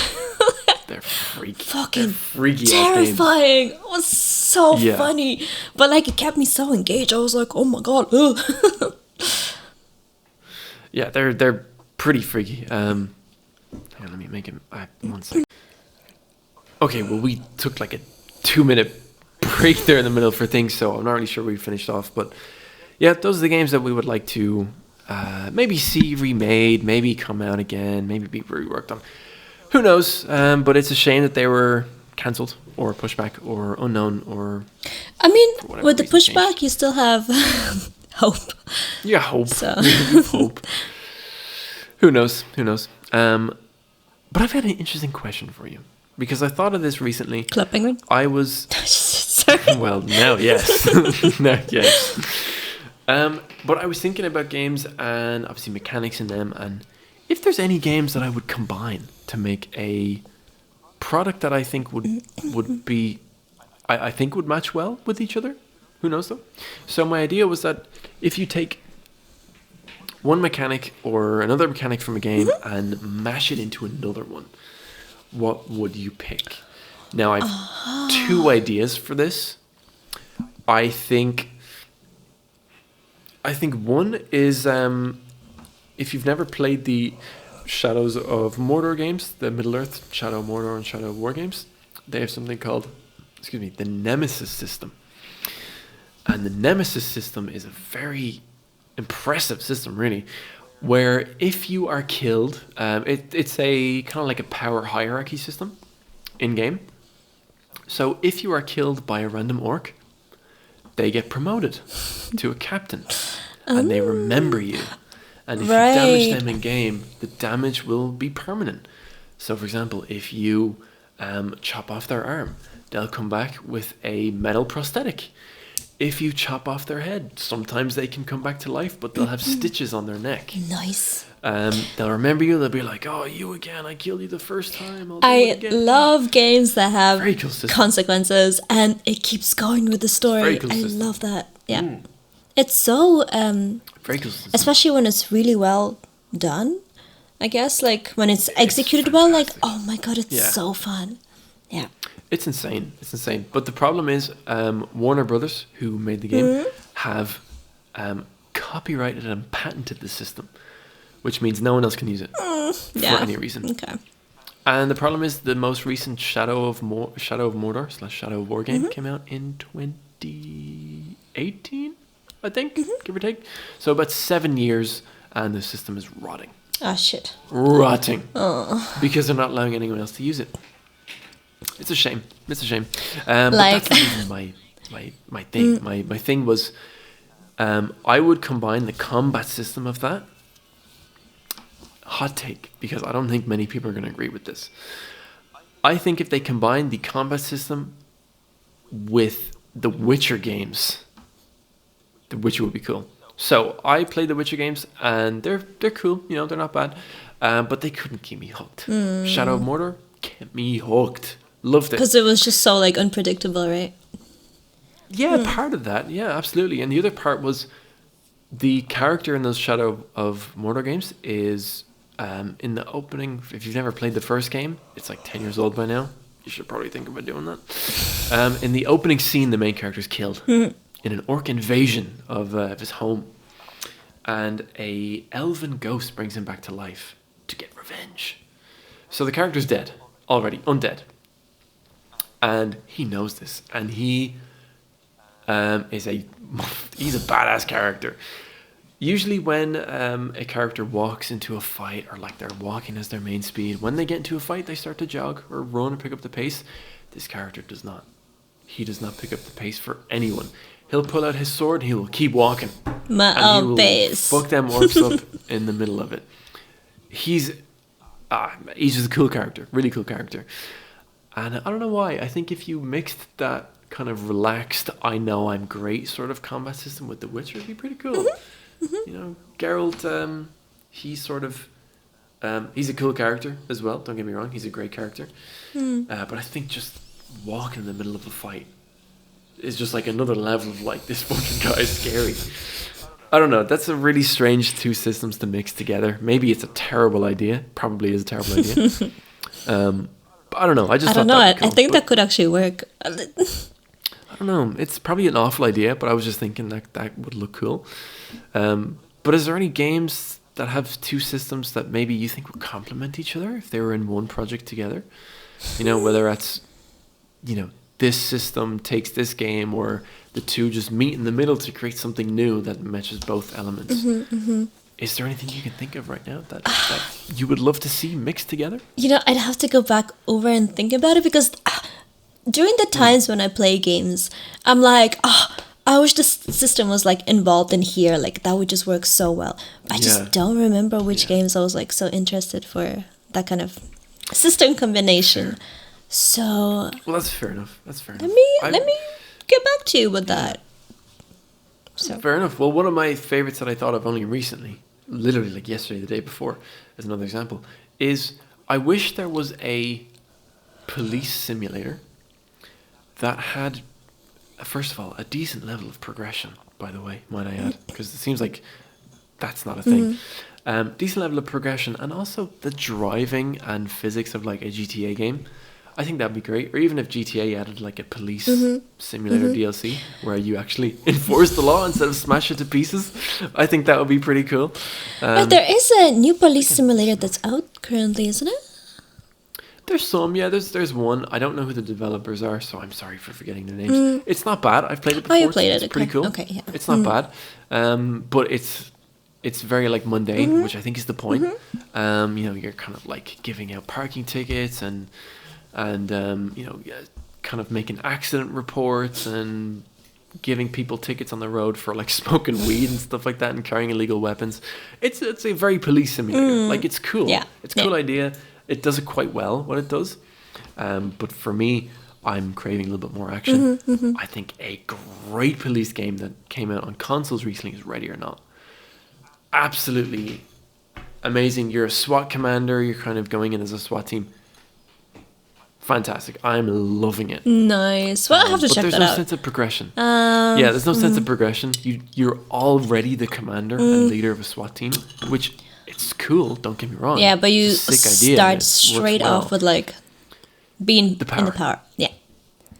They're freaky. Fucking They're freaky ass games. terrifying. It was so Yeah. funny. But like, it kept me so engaged. I was like, oh my god. ugh. Yeah, they're pretty freaky. Hang on, let me make it. 1 second. Okay, well, we took like a 2-minute break there in the middle for things, so I'm not really sure we finished off. But yeah, those are the games that we would like to maybe see remade, maybe come out again, maybe be reworked on. Who knows? But it's a shame that they were cancelled or pushed back or unknown or I mean, whatever with the reason pushback, you still have hope. yeah, hope. So. Hope. Who knows? Who knows? But I've had an interesting question for you because I thought of this recently. Club Penguin? I was Sorry. well now, yes, now, yes. But I was thinking about games and obviously mechanics in them, and if there's any games that I would combine to make a product that I think would be, I think would match well with each other. Who knows though? So my idea was that if you take one mechanic or another mechanic from a game and mash it into another one, what would you pick? Now I've 2 ideas for this. I think one is if you've never played the Shadows of Mordor games, the Middle Earth, Shadow of Mordor and Shadow of War games, they have something called, the Nemesis system. And the Nemesis system is a very impressive system, really, where if you are killed, it's a kind of like a power hierarchy system in game. So if you are killed by a random orc, they get promoted to a captain, and they remember you. And if you damage them in game, the damage will be permanent. So, for example, if you chop off their arm, they'll come back with a metal prosthetic. If you chop off their head, sometimes they can come back to life, but they'll have stitches on their neck. Nice. They'll remember you. They'll be like, "Oh, you again! I killed you the first time. I'll do I it again." love games that have Very cool system. consequences and it keeps going with the story. Very cool I system. love that. Yeah. It's so Very cool system. especially when it's really well done. I guess like when it's executed well, like, fantastic. oh my god, it's Yeah. so fun. Yeah. It's insane. It's insane. But the problem is, Warner Brothers, who made the game, have copyrighted and patented the system, which means no one else can use it Yeah. for any reason. Okay. And the problem is, the most recent Shadow of Mordor / Shadow of War game came out in 2018, I think, give or take. So about 7 years, and the system is rotting. Ah, shit. Rotting. Oh. Because they're not allowing anyone else to use it. It's a shame. It's a shame. But Like- that's not even my thing. My thing was, I would combine the combat system of that. Hot take, because I don't think many people are going to agree with this. I think if they combine the combat system with the Witcher games, the Witcher would be cool. So I played the Witcher games, and they're cool. You know, they're not bad, but they couldn't keep me hooked. Shadow of Mordor kept me hooked. Loved it. Because it was just so like unpredictable, right? Yeah, part of that. Yeah, absolutely. And the other part was the character in those Shadow of Mordor games is in the opening. If you've never played the first game, it's like 10 years old by now. you should probably think about doing that. In the opening scene, the main character is killed in an orc invasion of his home, and a elven ghost brings him back to life to get revenge. So the character's dead already, undead, and he knows this, and he's a badass character. Usually when a character walks into a fight, or like they're walking as their main speed, when they get into a fight, they start to jog or run or pick up the pace. This character does not. He does not pick up the pace for anyone. He'll pull out his sword, he will keep walking. My and he will base. fuck them orcs up in the middle of it. He's just a cool character, really cool character. And I don't know why. I think if you mixed that kind of relaxed, I know I'm great sort of combat system with The Witcher, it'd be pretty cool. You know, Geralt, he's sort of, he's a cool character as well, don't get me wrong, he's a great character. But I think just walking in the middle of a fight is just like another level of like, this fucking guy is scary. I don't know, that's a really strange two systems to mix together. Maybe it's a terrible idea, probably is a terrible idea. But I don't know, I don't know, I think that could actually work. I don't know, it's probably an awful idea, but I was just thinking that would look cool. But is there any games that have two systems that maybe you think would complement each other if they were in one project together? You know, whether that's, you know, this system takes this game, or the two just meet in the middle to create something new that matches both elements. Is there anything you can think of right now that you would love to see mixed together? You know, I'd have to go back over and think about it, because during the times when I play games, I'm like, I wish the system was like involved in here, like that would just work so well. I just don't remember which games I was like so interested for that kind of system combination. Sure. So well, that's fair enough. Let me get back to you with that. So fair enough. Well, one of my favorites that I thought of only recently, literally like yesterday, the day before, as another example, is I wish there was a police simulator that had, first of all, a decent level of progression, by the way, might I add, because it seems like that's not a thing. Decent level of progression, and also the driving and physics of like a GTA game. I think that'd be great. Or even if GTA added like a police simulator DLC where you actually enforce the law instead of smash it to pieces. I think that would be pretty cool. but there is a new police simulator that's out currently, isn't it? There's some, yeah. There's one. I don't know who the developers are, so I'm sorry for forgetting their names. It's not bad. I've played it before. Oh, you played it. It's pretty cool. Okay, yeah. It's not bad, but it's very like mundane, which I think is the point. You know, you're kind of like giving out parking tickets and you know, kind of making accident reports and giving people tickets on the road for like smoking weed and stuff like that and carrying illegal weapons. It's a very police simulator. Like, it's cool. Yeah. It's a cool idea. It does it quite well, what it does. But for me, I'm craving a little bit more action. I think a great police game that came out on consoles recently is Ready or Not. Absolutely amazing. You're a SWAT commander. You're kind of going in as a SWAT team. Fantastic. I'm loving it. Nice. Well, I have to check that out. But there's no sense of progression. Yeah, there's no sense of progression. You're already the commander and leader of a SWAT team, which it's cool, don't get me wrong. Yeah, but you It's a sick idea, start straight off with like being in the power. Yeah.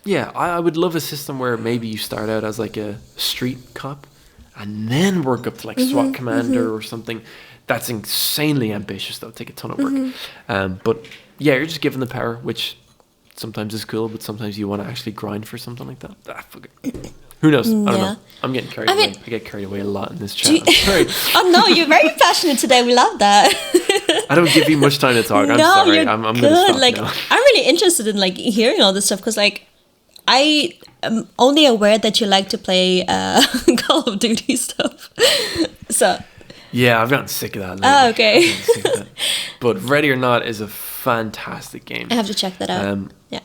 Yeah, I would love a system where maybe you start out as like a street cop and then work up to like SWAT commander or something. That's insanely ambitious, though. Take a ton of work. But yeah, you're just given the power, which sometimes is cool, but sometimes you want to actually grind for something like that. Fuck it. Who knows? I don't know. I'm getting carried away. I get carried away a lot in this chat. Oh no, you're very passionate today. We love that. I don't give you much time to talk. I'm sorry. You're I'm good. gonna stop like, now. I'm really interested in like hearing all this stuff, because like I am only aware that you like to play Call of Duty stuff. So yeah, I've gotten sick of that lately. Oh, okay. But Ready or Not is a fantastic game. I have to check that out. Yeah.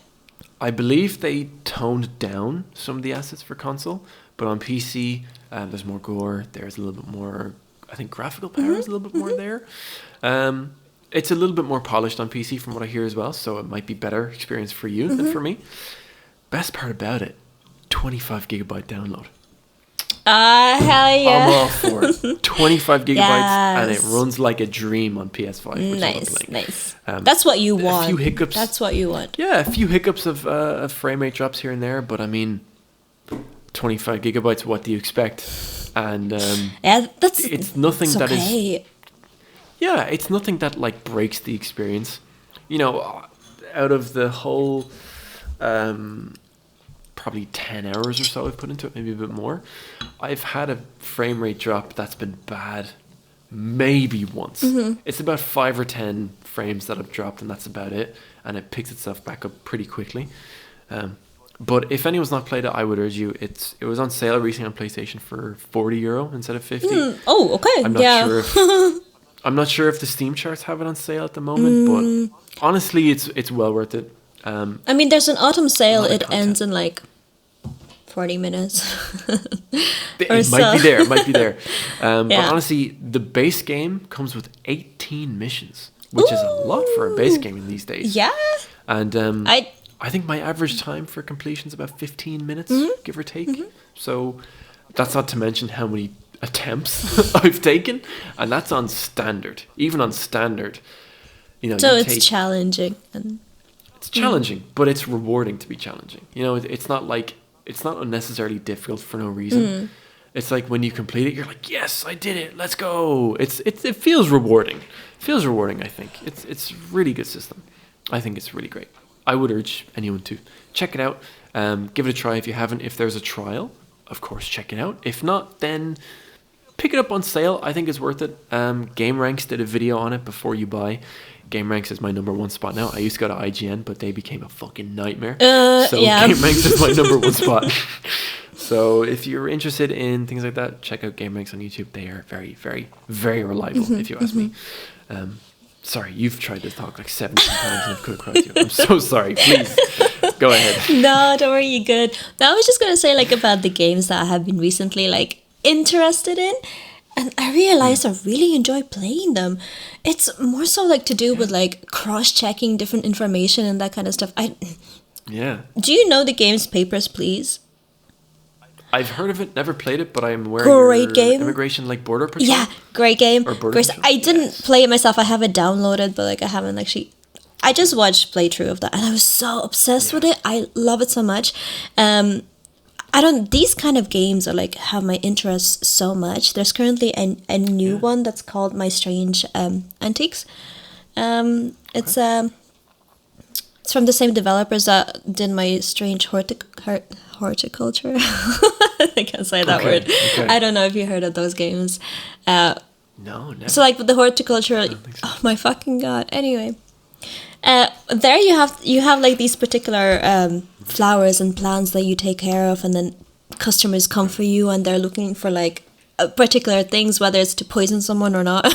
I believe they toned down some of the assets for console, but on PC, there's more gore. There's a little bit more, I think graphical power is a little bit more there. It's a little bit more polished on PC from what I hear as well, so it might be better experience for you than for me. Best part about it, 25 gigabyte download. Hell yeah. I'm all for it. 25 gigabytes, and it Yes. runs like a dream on PS5, which is what I'm playing. Nice. That's what you want. A few hiccups. That's what you want. Yeah, a few hiccups of frame rate drops here and there, but I mean, 25 gigabytes, what do you expect? And Yeah, it's nothing that is... okay. Yeah, it's nothing that like breaks the experience. You know, out of the whole probably 10 hours or so I've put into it, maybe a bit more, I've had a frame rate drop that's been bad maybe once. It's about 5 or 10 frames that have dropped, and that's about it, and it picks itself back up pretty quickly. But if anyone's not played it, I would urge you. It was on sale recently on PlayStation for €40 instead of 50. Oh, okay. I'm not sure if I'm not sure if the Steam charts have it on sale at the moment, but honestly, it's well worth it. I mean, there's an autumn sale. lot of It content. ends in like 40 minutes. It might be there. It might be there. But Yeah. honestly, the base game comes with 18 missions, which is a lot for a base game in these days. Yeah. And I think my average time for completion is about 15 minutes, give or take. So that's not to mention how many attempts I've taken, and that's on standard. Even on standard, you know. So you it's take- challenging. And It's challenging, but it's rewarding to be challenging. You know, it's not unnecessarily difficult for no reason. It's like when you complete it, you're like, yes, I did it. Let's go. It feels rewarding. It feels rewarding. I think it's really good system. I think it's really great. I would urge anyone to check it out. Give it a try if you haven't. If there's a trial, of course, check it out. If not, then pick it up on sale. I think it's worth it. GameRanks did a video on it before you buy. GameRanks is my number one spot now. I used to go to IGN, but they became a fucking nightmare. So yeah. GameRanks is my number one spot. So if you're interested in things like that, check out GameRanks on YouTube. They are very, very, very reliable, if you ask me. Sorry, you've tried to talk like 17 times and I've cut across you. I'm so sorry. Please, go ahead. No, don't worry, you're good. Now I was just gonna say like about the games that I have been recently like interested in, and I realized I really enjoy playing them. It's more so like to do with like cross-checking different information and that kind of stuff. Yeah. Do you know the games Papers, Please? I've heard of it, never played it, but I'm aware Great your game. Immigration like Border Patrol. Yeah, great game. Or Border Great. Patrol? I didn't Yes. play it myself. I have it downloaded, but like I haven't actually. I just watched playthrough of that, and I was so obsessed with it. I love it so much. These kind of games are like have my interest so much. There's currently a new one that's called My Strange Antiques. It's from the same developers that did My Strange Horticulture. I can't say that Okay, word. okay. I don't know if you heard of those games. No, never. So like with the horticulture, think so. oh my fucking god. Anyway, there you have like these particular flowers and plants that you take care of, and then customers come for you and they're looking for like particular things, whether it's to poison someone or not.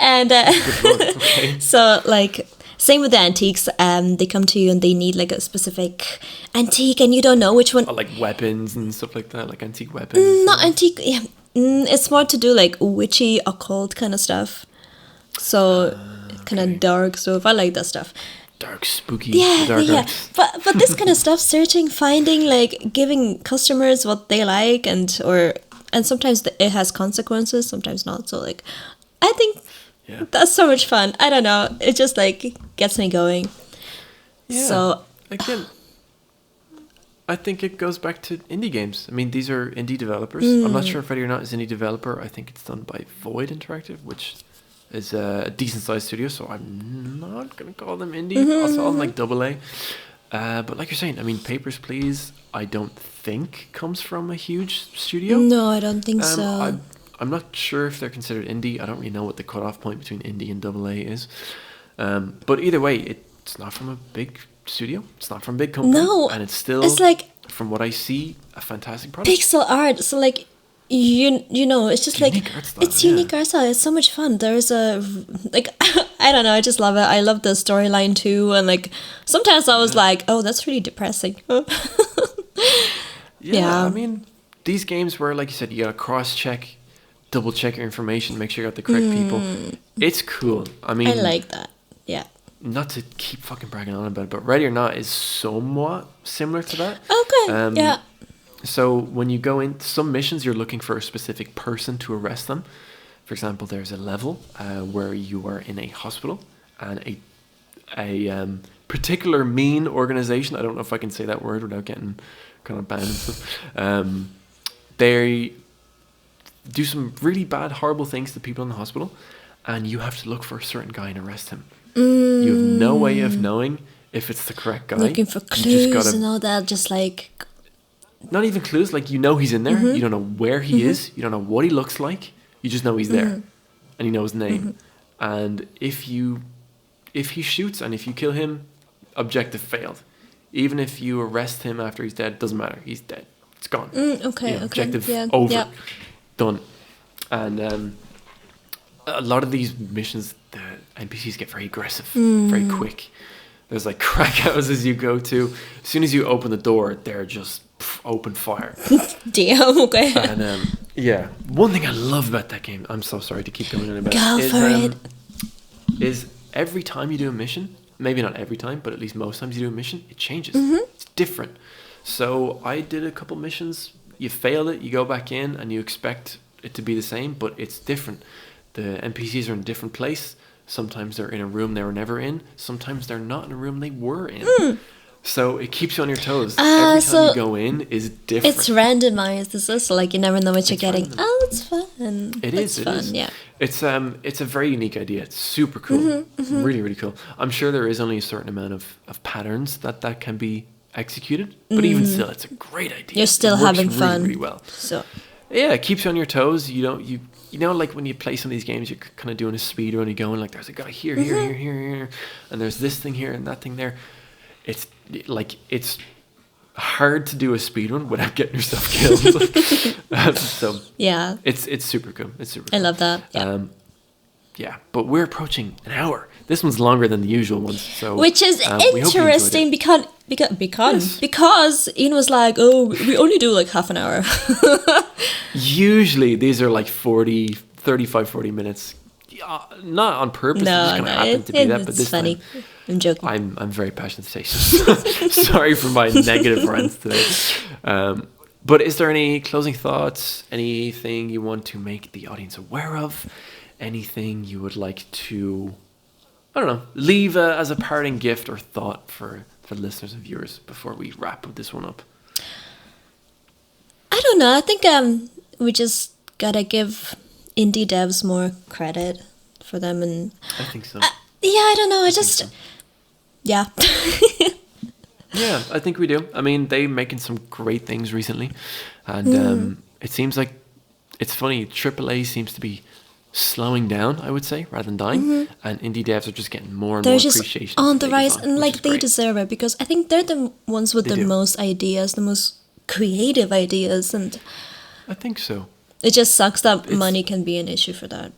And Good lord, okay. so like same with the antiques, they come to you and they need like a specific antique, and you don't know which one. Oh, like weapons and stuff like that, like antique weapons. Not antique. Yeah, it's more to do like witchy, occult kind of stuff. So kind of dark stuff. I like that stuff. Dark, spooky, Yeah, dark yeah. arts. But this kind of stuff, searching, finding, like giving customers what they like, and sometimes it has consequences, sometimes not. So like, I think Yeah. that's so much fun. I don't know. It just like gets me going. Yeah. So Again, I think it goes back to indie games. I mean, these are indie developers. I'm not sure if Ready or Not is indie developer. I think it's done by Void Interactive, which is a decent sized studio, so I'm not going to call them indie. I'll call them like AA. But like you're saying, I mean, Papers, Please, I don't think comes from a huge studio. no, I don't think so. I'm not sure if they're considered indie. I don't really know what the cutoff point between indie and AA is. But either way, it's not from a big studio. It's not from a big company. No, And it's still, it's like from what I see, a fantastic product. pixel art. So like you know, it's just like Unique art style, it's yeah. unique art style. It's so much fun. There's a like I don't know. I just love it. I love the storyline too, and like sometimes I was like, oh, that's really depressing. Yeah. I mean, these games where, like you said, you gotta cross-check, double-check your information, make sure you got the correct people. It's cool. I mean, I like that. Yeah. not to keep fucking bragging on about it, but Ready or Not is somewhat similar to that. Okay. Yeah. So when you go in some missions, you're looking for a specific person to arrest them. For example, there's a level where you are in a hospital and a particular mean organization. I don't know if I can say that word without getting kind of banned and stuff. They do some really bad, horrible things to people in the hospital, and you have to look for a certain guy and arrest him. You have no way of knowing if it's the correct guy. Looking for clues and all that, just like... Not even clues, like you know he's in there, you don't know where he is, you don't know what he looks like, you just know he's there, and you know his name. And if he shoots and if you kill him, objective failed. Even if you arrest him after he's dead, doesn't matter, he's dead. It's gone. Objective over. Done. And a lot of these missions, the NPCs get very aggressive, very quick. There's like crack houses you go to. As soon as you open the door, they're just open fire. Damn, okay. And one thing I love about that game, I'm so sorry to keep going on about it, is every time you do a mission, maybe not every time, but at least most times you do a mission, it changes. It's different. So I did a couple missions, you failed it, you go back in and you expect it to be the same, but it's different. The NPCs are in a different place. Sometimes they're in a room they were never in. Sometimes they're not in a room they were in. So it keeps you on your toes. Every time you go in is different. It's randomized. It's also like you never know what you're getting. Random. Oh, it's fun. It's fun. Yeah. It's a very unique idea. It's super cool. Really, really cool. I'm sure there is only a certain amount of patterns that can be executed, but even still, it's a great idea. You're still having fun. Really, really well. So yeah, it keeps you on your toes. You know, like when you play some of these games, you're kind of doing a speed run. You're going like, there's a guy here, and there's this thing here and that thing there. It's like it's hard to do a speed run without getting yourself killed. So yeah, it's super cool. It's super cool. I love that. Yeah. But we're approaching an hour. This one's longer than the usual ones. So which is interesting because Ian was like, oh, we only do like half an hour. Usually these are like 40 minutes. Not on purpose. No, it's just gonna happen to be that. But this funny. time, I'm joking. I'm very passionate today. So sorry for my negative rants today. But is there any closing thoughts? Anything you want to make the audience aware of? Anything you would like to, I don't know, leave as a parting gift or thought for listeners and viewers before we wrap this one up? I don't know. I think we just gotta give indie devs more credit for them, and I think so. I don't know. Yeah. Yeah, I think we do. I mean, they're making some great things recently, and it seems like it's funny. AAA seems to be slowing down, I would say, rather than dying, and indie devs are just getting more and more appreciation. They're just on the rise, and like they deserve it, because I think they're the ones with the most ideas, the most creative ideas, and I think so. It just sucks that money can be an issue for that.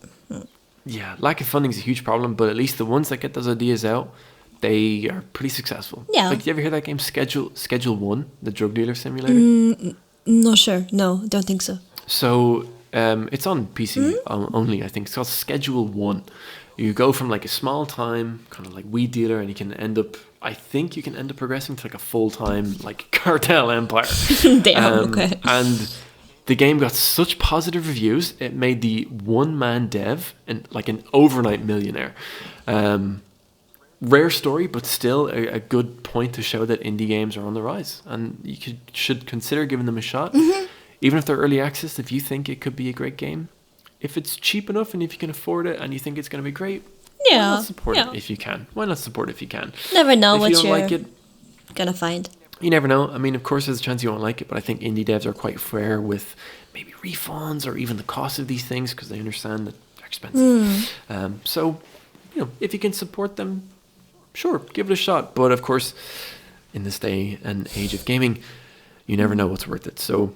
Yeah, lack of funding is a huge problem, but at least the ones that get those ideas out, they are pretty successful. Yeah. Like, do you ever hear that game Schedule 1, the drug dealer simulator? Not sure. No, don't think so. So it's on PC only, I think. It's called Schedule 1. You go from like a small time kind of like weed dealer, and you can end up progressing to like a full-time like cartel empire. Damn, okay. And the game got such positive reviews, it made the one-man dev and like an overnight millionaire. Rare story, but still a good point to show that indie games are on the rise, and you should consider giving them a shot. Even if they're early access, if you think it could be a great game, if it's cheap enough and if you can afford it and you think it's going to be great, why not support it if you can? Why not support it if you can? Never know if what you don't you're like it, gonna find. You never know. I mean, of course, there's a chance you won't like it, but I think indie devs are quite fair with maybe refunds or even the cost of these things, because they understand that they're expensive. So, if you can support them, sure, give it a shot. But of course, in this day and age of gaming, you never know what's worth it. So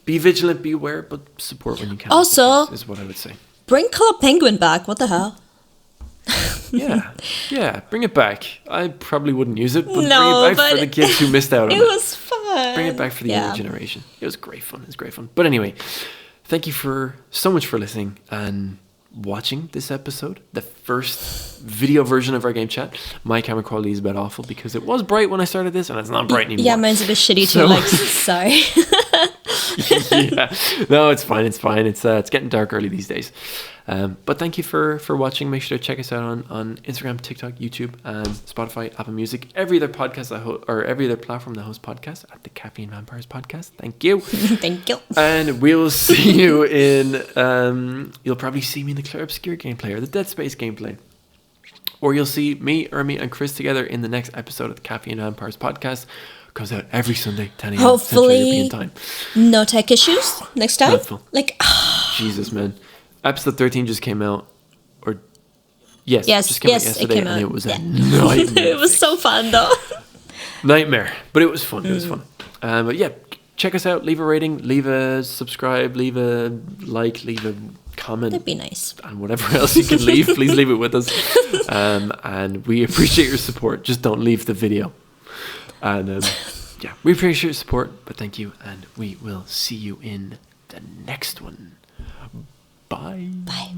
be vigilant, be aware, but support when you can. Also, is what I would say. Bring Color Penguin back. What the hell? Yeah, bring it back. I probably wouldn't use it, but bring it back for the kids who missed out on it. It was fun. Bring it back for the younger generation. It was great fun. But anyway, thank you so much for listening, and watching this episode, the first video version of our game chat. My camera quality is a bit awful because it was bright when I started this, and it's not bright anymore. Yeah, mine's a bit shitty too. So- Like, sorry. Yeah, no, it's fine. It's getting dark early these days. But thank you for watching. Make sure to check us out on Instagram, TikTok, YouTube, and Spotify, Apple Music, every other podcast or every other platform that hosts podcasts at the Caffeine Vampires Podcast. Thank you. Thank you. And we'll see you in. You'll probably see me in the Claire Obscure gameplay or the Dead Space gameplay. Or you'll see me, Ermi, and Chris together in the next episode of the Caffeine Vampires Podcast. Comes out every Sunday, 10 a.m. Central European Hopefully, time. no tech issues next time. Dreadful. Like, Jesus, man. Episode 13 just came out. Or yes, yes, just came out yes, yesterday, it came out. and it was a Yeah. nightmare. It was so fun though. Nightmare. But it was fun. It was fun. But yeah, check us out. Leave a rating, leave a subscribe, leave a like, leave a comment. That'd be nice. And whatever else you can leave, please leave it with us. And we appreciate your support. Just don't leave the video. And yeah, we appreciate your support, but thank you, and we will see you in the next one. Bye. Bye.